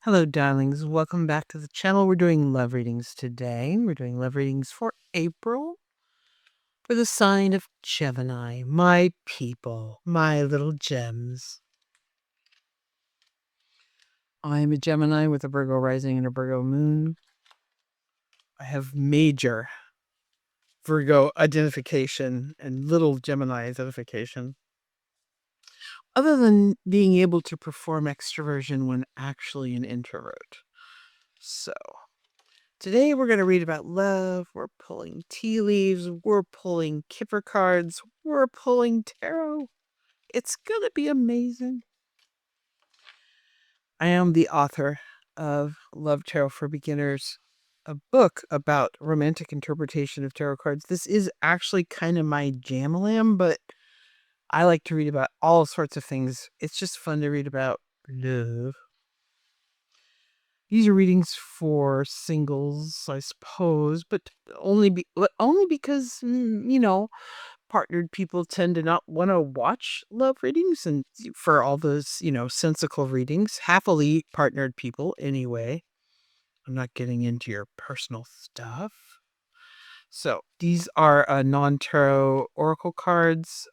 Hello, darlings. Welcome back to the channel. We're doing love readings today. We're doing love readings for April for the sign of Gemini, my people, my little gems. I'm a Gemini with a Virgo rising and a Virgo moon. I have major Virgo identification and little Gemini identification, other than being able to perform extroversion when actually an introvert. So today we're going to read about love. We're pulling tea leaves. We're pulling Kipper cards. We're pulling tarot. It's going to be amazing. I am the author of Love Tarot for Beginners, a book about romantic interpretation of tarot cards. This is actually kind of my jam-a-lam, but I like to read about all sorts of things. It's just fun to read about love. These are readings for singles, I suppose, but only because, partnered people tend to not want to watch love readings, and for all those, sensical readings, happily partnered people anyway. I'm not getting into your personal stuff. So these are non-tarot oracle cards.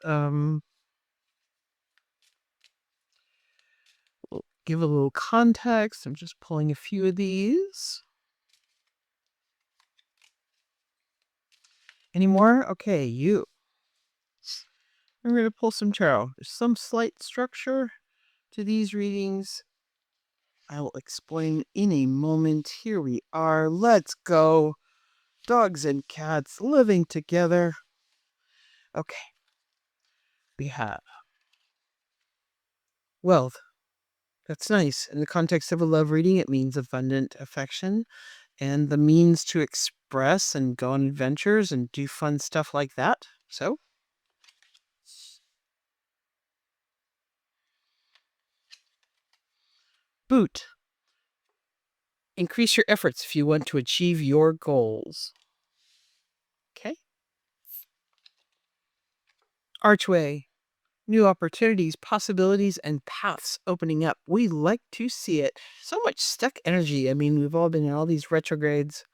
We'll give a little context. I'm just pulling a few of these. Any more? Okay, you. I'm going to pull some tarot. There's some slight structure to these readings. I will explain in a moment. Here we are. Let's go. Dogs and cats living together. Okay. We have wealth. That's nice. In the context of a love reading, it means abundant affection and the means to express and go on adventures and do fun stuff like that. So, boot. Increase your efforts if you want to achieve your goals. Okay. Archway. New opportunities, possibilities, and paths opening up. We like to see it. So much stuck energy. I mean, we've all been in all these retrogrades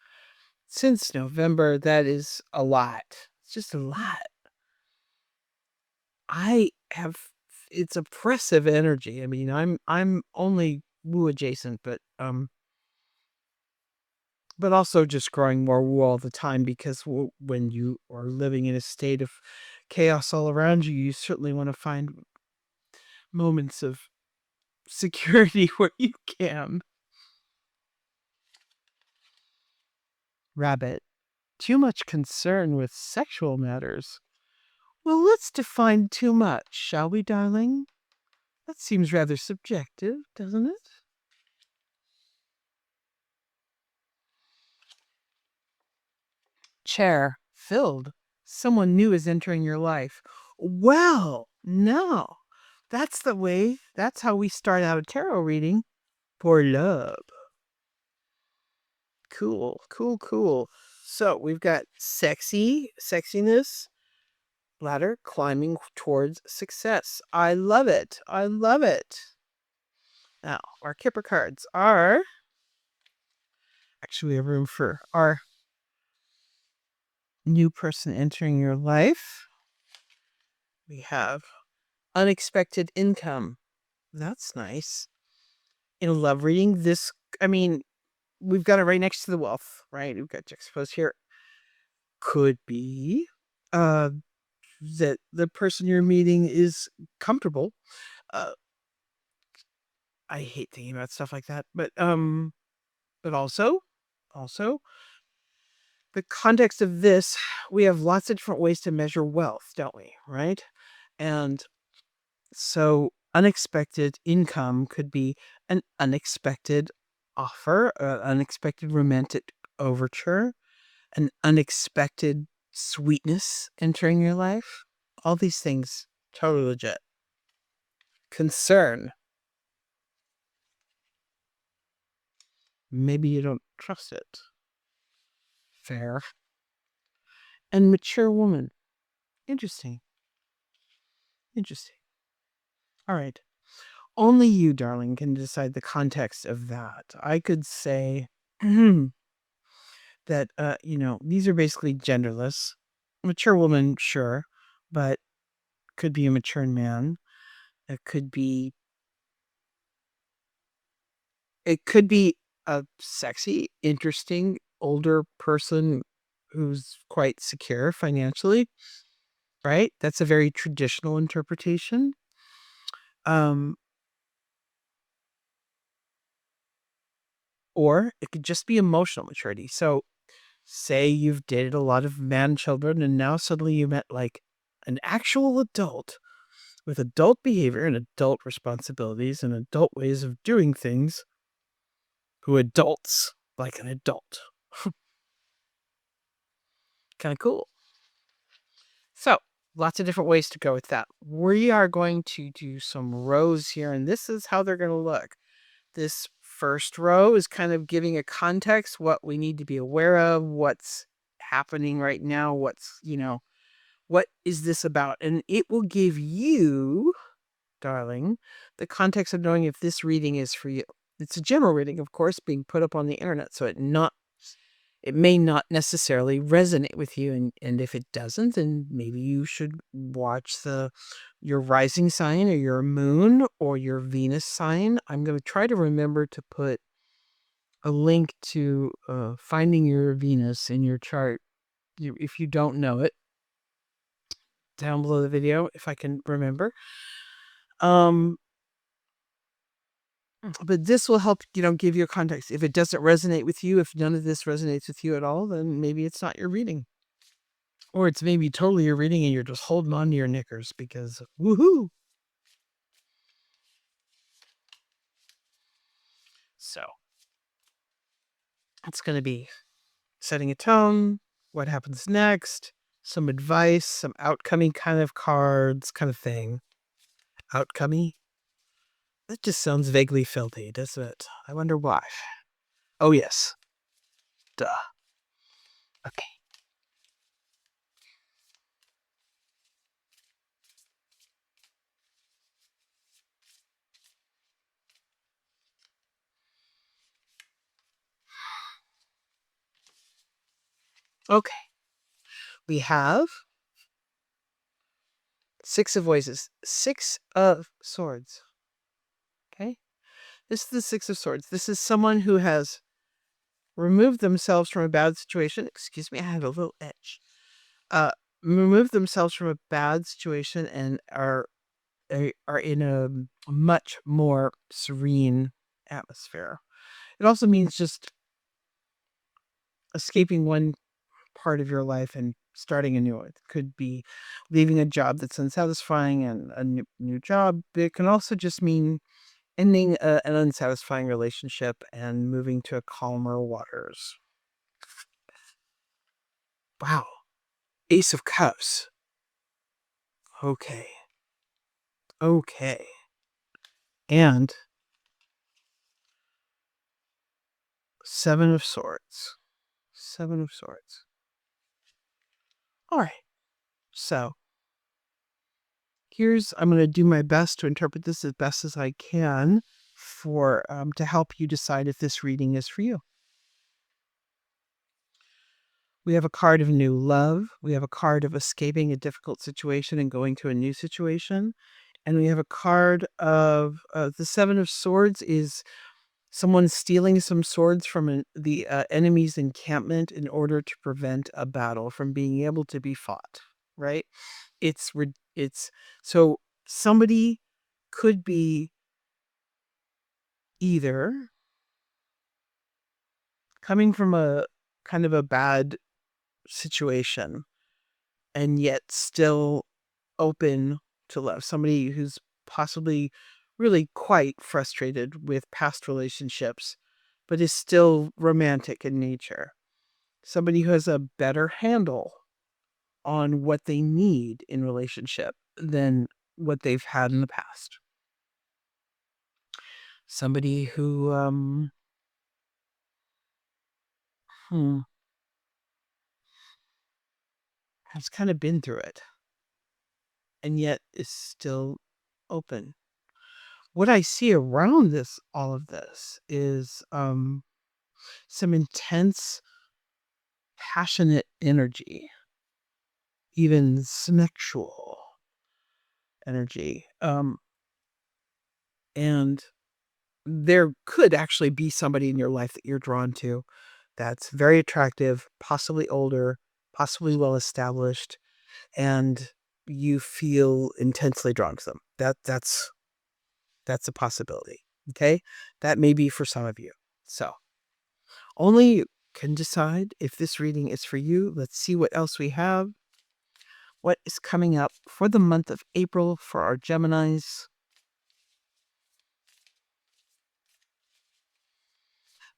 since November. That is a lot. It's just a lot. It's oppressive energy. I mean, I'm only woo adjacent, but also just growing more woo all the time, because when you are living in a state of chaos all around you, you certainly want to find moments of security where you can. Rabbit. Too much concern with sexual matters. Well, let's define too much, shall we, darling? That seems rather subjective, doesn't it? Chair. Filled. Someone new is entering your life. Well, no. That's the way. That's how we start out a tarot reading for love. Cool, cool, cool. So we've got sexiness, ladder climbing towards success. I love it. I love it. Now, our Kipper cards are... Actually, we have room for our new person entering your life. We have unexpected income. That's nice. In a love reading, we've got it right next to the wealth, right? We've got juxtaposed here. Could be that the person you're meeting is comfortable. I hate thinking about stuff like that, but also the context of this, we have lots of different ways to measure wealth, don't we? Right? And so unexpected income could be an unexpected offer, an unexpected romantic overture, an unexpected sweetness entering your life. All these things, totally legit. Concern. Maybe you don't trust it. Fair. And mature woman. Interesting. All right. only you, darling, can decide the context of that. I could say that, these are basically genderless. Mature woman, sure, but could be a mature man. It could be a sexy, interesting, older person who's quite secure financially, right? That's a very traditional interpretation. Um, or it could just be emotional maturity. So say you've dated a lot of man children and now suddenly you met like an actual adult with adult behavior and adult responsibilities and adult ways of doing things who adults like an adult. Kind of cool. So, lots of different ways to go with that. We are going to do some rows here, and this is how they're going to look. This first row is kind of giving a context, what we need to be aware of, what's happening right now, what is this about? And it will give you, darling, the context of knowing if this reading is for you. It's a general reading, of course, being put up on the internet, so it may not necessarily resonate with you, and if it doesn't, then maybe you should watch your rising sign or your moon or your Venus sign. I'm going to try to remember to put a link to finding your Venus in your chart if you don't know it, down below the video, if I can remember. But this will help, give you a context. If it doesn't resonate with you, if none of this resonates with you at all, then maybe it's not your reading. Or it's maybe totally your reading and you're just holding on to your knickers because woohoo. So it's going to be setting a tone, what happens next, some advice, some outcoming kind of cards, kind of thing. Outcoming? That just sounds vaguely filthy, doesn't it? I wonder why. Oh, yes. Duh. Okay. Okay. We have Six of Voices, Six of Swords. Okay. This is the Six of Swords. This is someone who has removed themselves from a bad situation. Excuse me, I had a little itch. Uh, Remove themselves from a bad situation and are in a much more serene atmosphere. It also means just escaping one part of your life and starting a new one. It could be leaving a job that's unsatisfying and a new job. But it can also just mean ending an unsatisfying relationship and moving to calmer waters. Wow. Ace of Cups. Okay. Okay. And Seven of Swords. Seven of Swords. All right. So I'm going to do my best to interpret this as best as I can for to help you decide if this reading is for you. We have a card of new love. We have a card of escaping a difficult situation and going to a new situation. And we have a card of the Seven of Swords is someone stealing some swords from the enemy's encampment in order to prevent a battle from being able to be fought, right? It's so somebody could be either coming from a kind of a bad situation and yet still open to love. Somebody who's possibly really quite frustrated with past relationships, but is still romantic in nature. Somebody who has a better handle on what they need in relationship than what they've had in the past. Somebody who has kind of been through it and yet is still open. what I see around all of this is some intense, passionate energy, even sexual energy. And there could actually be somebody in your life that you're drawn to that's very attractive, possibly older, possibly well established, and you feel intensely drawn to them. That's a possibility. Okay? That may be for some of you. So, only you can decide if this reading is for you. Let's see what else we have. What is coming up for the month of April for our Geminis?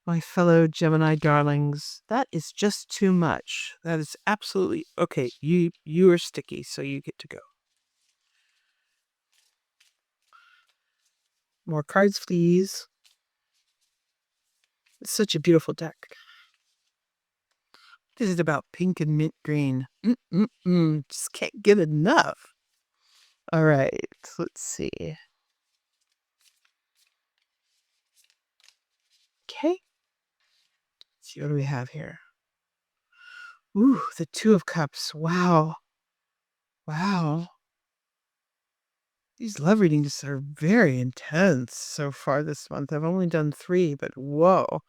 My fellow Gemini darlings, that is just too much. That is absolutely okay. You are sticky, so you get to go. More cards, please. It's such a beautiful deck. This is about pink and mint green. Just can't get enough. All right, let's see. Okay. Let's see, what do we have here? Ooh, the Two of Cups. Wow. Wow. These love readings are very intense so far this month. I've only done 3, but whoa.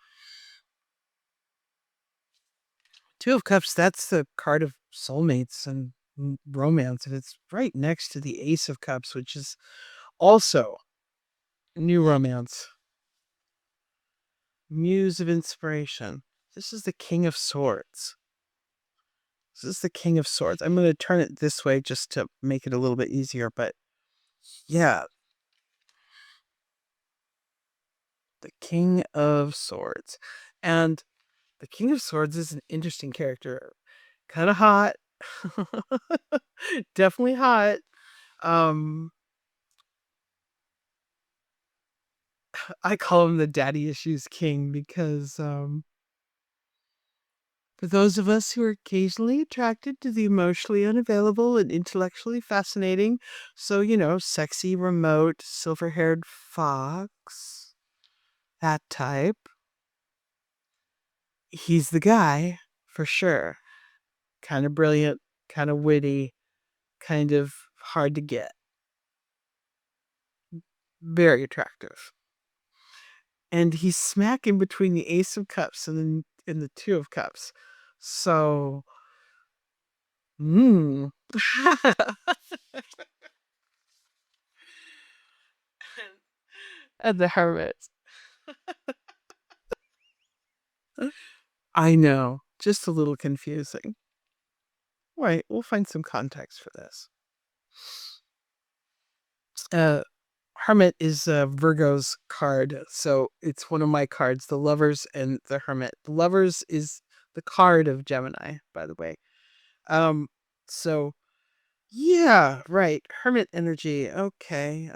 Two of Cups, that's the card of soulmates and romance, and it's right next to the Ace of Cups, which is also new romance. Muse of inspiration. This is the King of Swords. This is the King of Swords. I'm going to turn it this way just to make it a little bit easier, but yeah. The King of Swords. And the King of Swords is an interesting character. Kind of hot. Definitely hot. I call him the daddy issues king because for those of us who are occasionally attracted to the emotionally unavailable and intellectually fascinating, so sexy, remote, silver-haired fox, that type, he's the guy for sure. Kind of brilliant, kind of witty, kind of hard to get. Very attractive. And he's smack in between the Ace of Cups and the Two of Cups. So, and the Hermit. I know, just a little confusing. Right, we'll find some context for this. Hermit is Virgo's card, so it's one of my cards, the Lovers and the Hermit. The Lovers is the card of Gemini, by the way. So yeah, right, Hermit energy. Okay.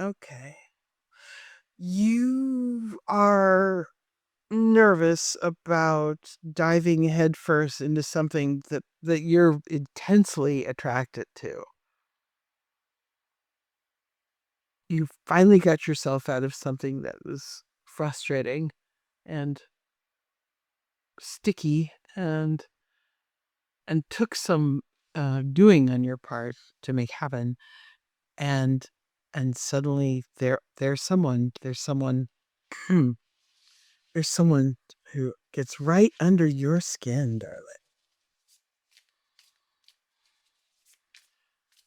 You are nervous about diving headfirst into something that you're intensely attracted to. You finally got yourself out of something that was frustrating and sticky and took some doing on your part to make happen, and suddenly there's someone there's someone who gets right under your skin, darling.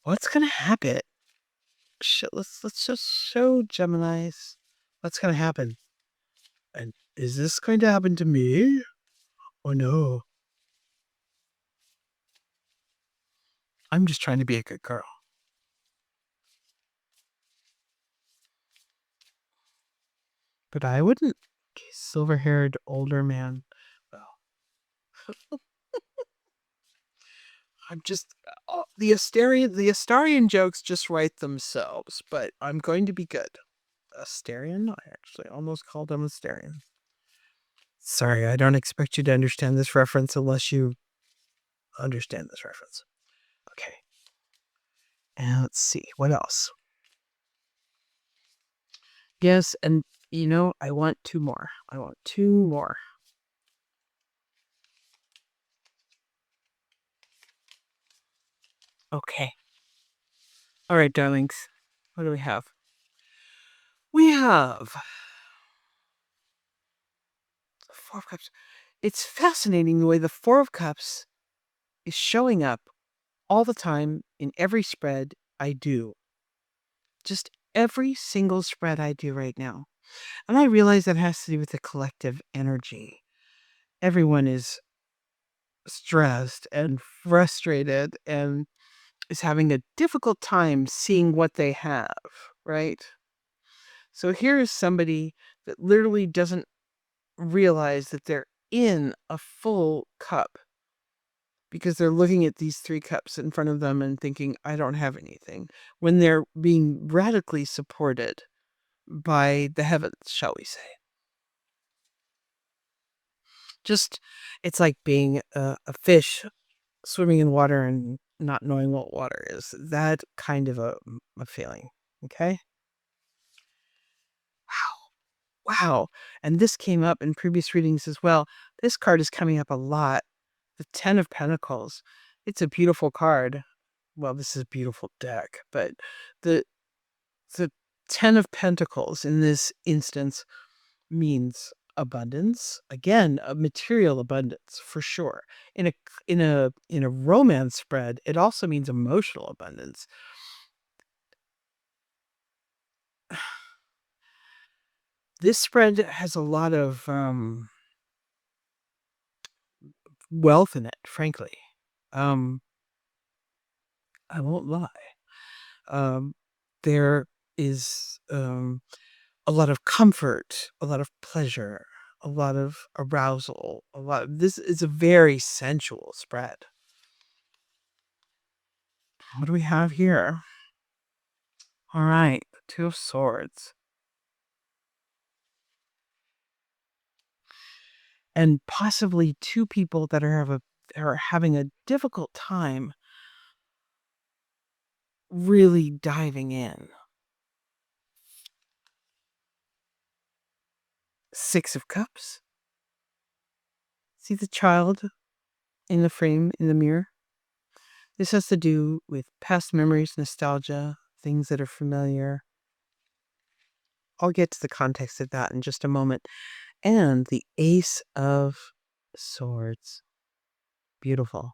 What's gonna happen? Let's just show Geminis what's gonna happen. And is this going to happen to me or no? I'm just trying to be a good girl. But I wouldn't. Okay, silver-haired older man. Well, I'm just the Astarian jokes just write themselves. But I'm going to be good. Astarian? I actually almost called him Astarian. Sorry, I don't expect you to understand this reference unless you understand this reference. Okay. And let's see what else. Yes, and I want two more. I want two more. Okay. All right, darlings. What do we have? We have the Four of Cups. It's fascinating the way the Four of Cups is showing up all the time in every spread I do. Just every single spread I do right now. And I realize that has to do with the collective energy. Everyone is stressed and frustrated and is having a difficult time seeing what they have, right? So here is somebody that literally doesn't realize that they're in a full cup because they're looking at these three cups in front of them and thinking, I don't have anything, when they're being radically supported by the heavens, shall we say. Just, it's like being a fish swimming in water and not knowing what water is. That kind of a feeling. Okay. Wow. Wow. And this came up in previous readings as well. This card is coming up a lot. The Ten of Pentacles. It's a beautiful card. Well, this is a beautiful deck, but the the Ten of Pentacles in this instance means abundance. Again, a material abundance for sure. In a romance spread, it also means emotional abundance. This spread has a lot of wealth in it, frankly. I won't lie. There is a lot of comfort, a lot of pleasure, a lot of arousal, this is a very sensual spread. What do we have here? All right, Two of Swords. And possibly two people that are having a difficult time really diving in. Six of Cups. See the child in the frame in the mirror? This has to do with past memories, nostalgia, things that are familiar. I'll get to the context of that in just a moment. And the Ace of Swords. Beautiful.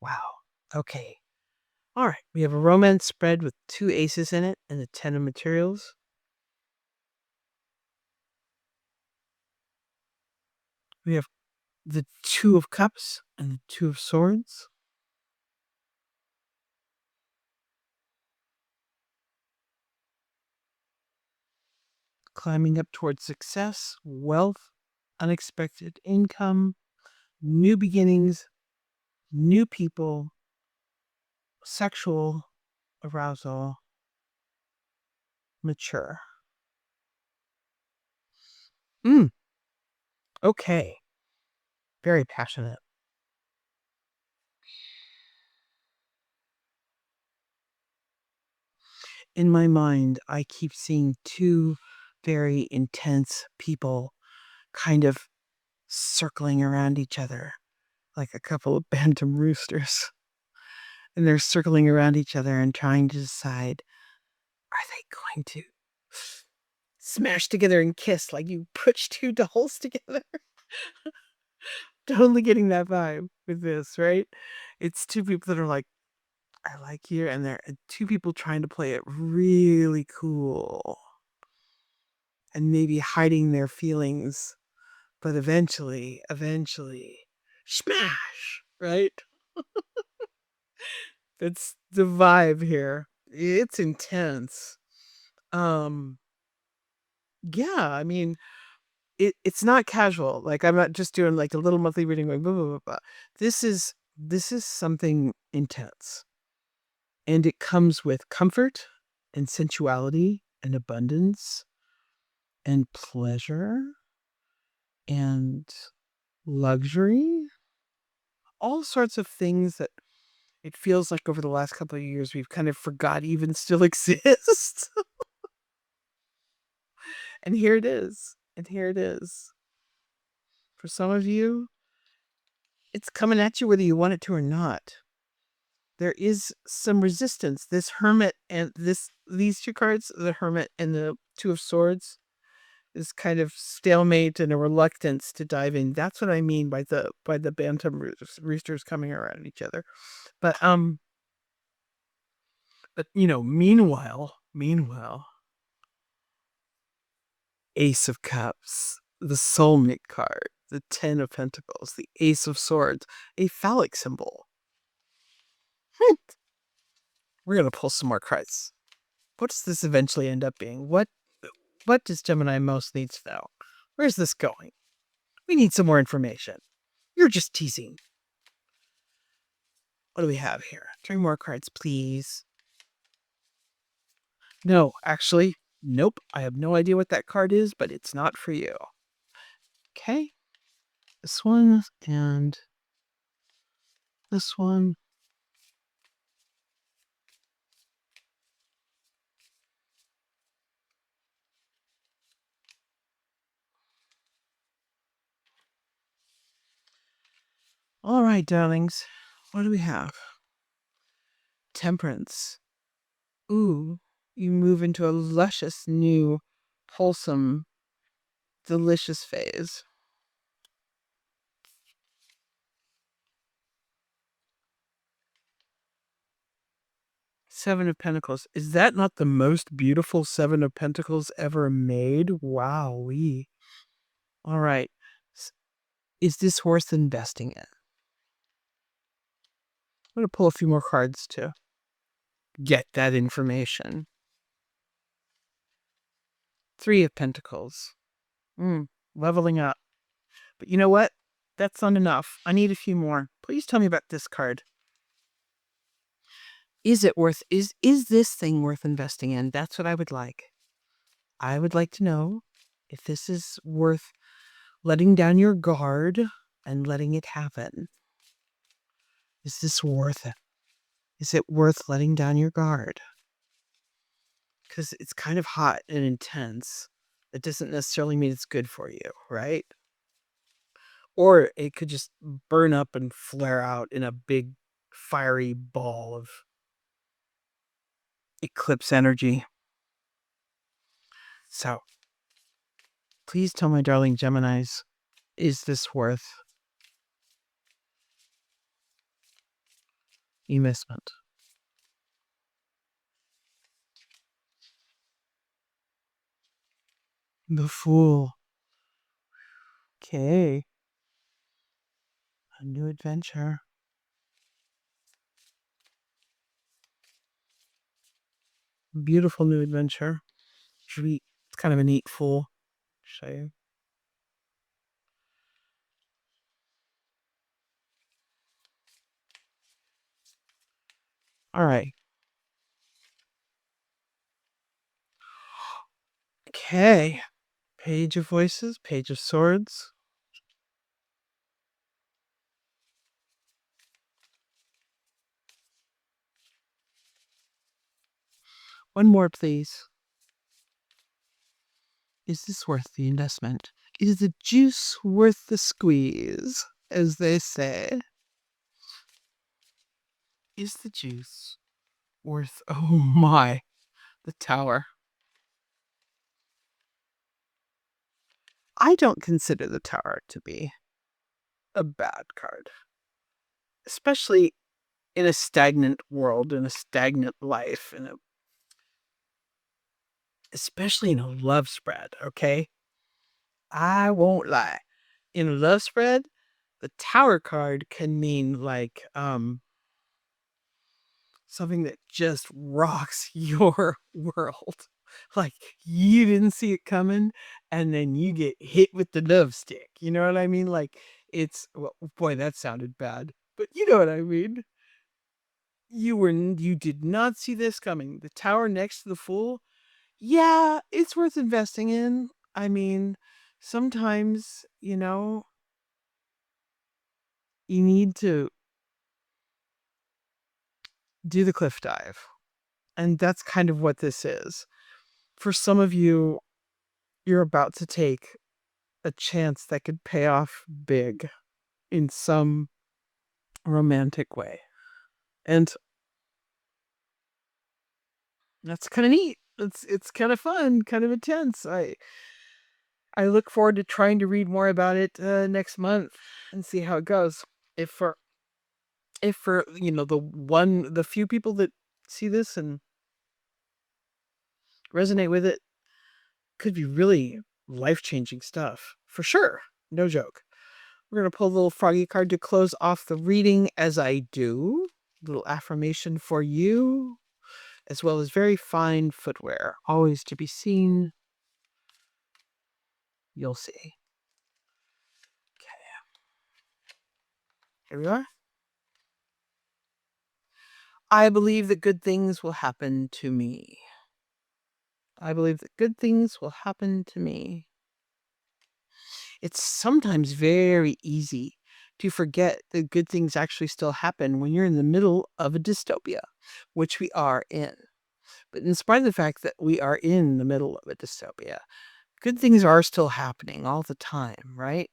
Wow. Okay. All right. We have a romance spread with two aces in it and the Ten of Materials. We have the Two of Cups and the Two of Swords. Climbing up towards success, wealth, unexpected income, new beginnings, new people, sexual arousal, mature. Okay. Very passionate. In my mind, I keep seeing two very intense people kind of circling around each other like a couple of bantam roosters. And they're circling around each other and trying to decide, are they going to smash together and kiss like you push two dolls together? Totally getting that vibe with this, right? It's two people that are like, I like you, and they're two people trying to play it really cool and maybe hiding their feelings, but eventually, smash, right? That's the vibe here. It's intense. Um, yeah, I mean, it's not casual. Like I'm not just doing like a little monthly reading going blah blah blah blah. This is something intense. And it comes with comfort and sensuality and abundance and pleasure and luxury. All sorts of things that it feels like over the last couple of years we've kind of forgot even still exist. And here it is. And here it is. For some of you, it's coming at you whether you want it to or not. There is some resistance. This Hermit and these two cards, the Hermit and the Two of Swords, is kind of stalemate and a reluctance to dive in. That's what I mean by the bantam roosters coming around each other. But meanwhile, Ace of Cups, the Soulmate card, the Ten of Pentacles, the Ace of Swords, a phallic symbol. We're gonna pull some more cards. What does this eventually end up being? What does Gemini most need to know? Where's this going? We need some more information. You're just teasing. What do we have here? 3 more cards, please. No, actually, nope. I have no idea what that card is, but it's not for you. Okay. This one and this one. All right, darlings. What do we have? Temperance. Ooh, you move into a luscious, new, wholesome, delicious phase. Seven of Pentacles. Is that not the most beautiful Seven of Pentacles ever made? Wowee. All right. Is this worth investing in? I'm going to pull a few more cards to get that information. 3 of Pentacles. Leveling up. But you know what? That's not enough. I need a few more. Please tell me about this card. Is this thing worth investing in? That's what I would like. I would like to know if this is worth letting down your guard and letting it happen. Is this worth it? Is it worth letting down your guard? Because it's kind of hot and intense. It doesn't necessarily mean it's good for you, right? Or it could just burn up and flare out in a big fiery ball of eclipse energy. So, please tell my darling Geminis, is this worth investment? The Fool. Okay. A new adventure. Beautiful new adventure. It's kind of a neat Fool. Show you. All right. Okay. Page of Voices, Page of Swords. One more, please. Is this worth the investment? Is the juice worth the squeeze, as they say? Is the juice worth... Oh my, the Tower. I don't consider the Tower to be a bad card. Especially in a stagnant world, in a stagnant life, especially in a love spread, okay? I won't lie. In a love spread, the Tower card can mean like something that just rocks your world. Like you didn't see it coming and then you get hit with the love stick. You know what I mean? Like well, boy, that sounded bad. But you know what I mean? You did not see this coming. The Tower next to the Fool, yeah, it's worth investing in. I mean, sometimes, you need to do the cliff dive. And that's kind of what this is. For some of you, you're about to take a chance that could pay off big in some romantic way. And that's kind of neat. It's kind of fun, kind of intense. I look forward to trying to read more about it next month and see how it goes. If for the few people that see this and resonate with it, could be really life-changing stuff for sure. No joke. We're going to pull a little froggy card to close off the reading. As I do, little affirmation for you, as well as very fine footwear, always to be seen. You'll see. Here we are. I believe that good things will happen to me. I believe that good things will happen to me. It's sometimes very easy to forget that good things actually still happen when you're in the middle of a dystopia, which we are in. But in spite of the fact that we are in the middle of a dystopia, good things are still happening all the time, right?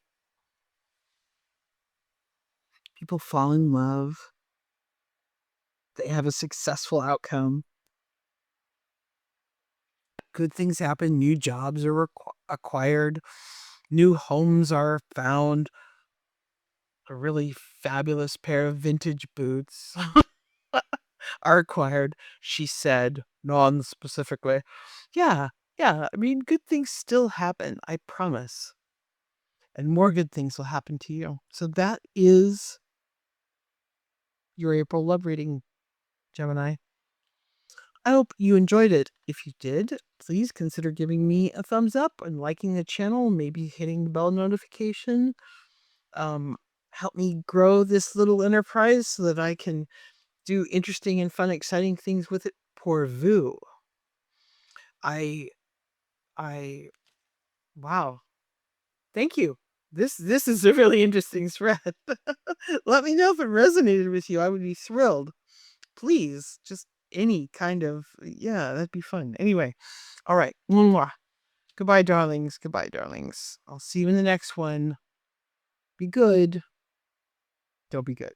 People fall in love. They have a successful outcome. Good things happen. New jobs are acquired. New homes are found. A really fabulous pair of vintage boots are acquired, she said, non-specifically. Yeah, I mean, good things still happen, I promise. And more good things will happen to you. So that is your April love reading, Gemini. I hope you enjoyed it. If you did, please consider giving me a thumbs up and liking the channel, maybe hitting the bell notification. Help me grow this little enterprise so that I can do interesting and fun, exciting things with it. Pourvu. I, wow. Thank you. This is a really interesting thread. Let me know if it resonated with you. I would be thrilled. Please, just any kind of, yeah, that'd be fun. Anyway, all right. Mwah. Goodbye, darlings. Goodbye, darlings. I'll see you in the next one. Be good. Don't be good.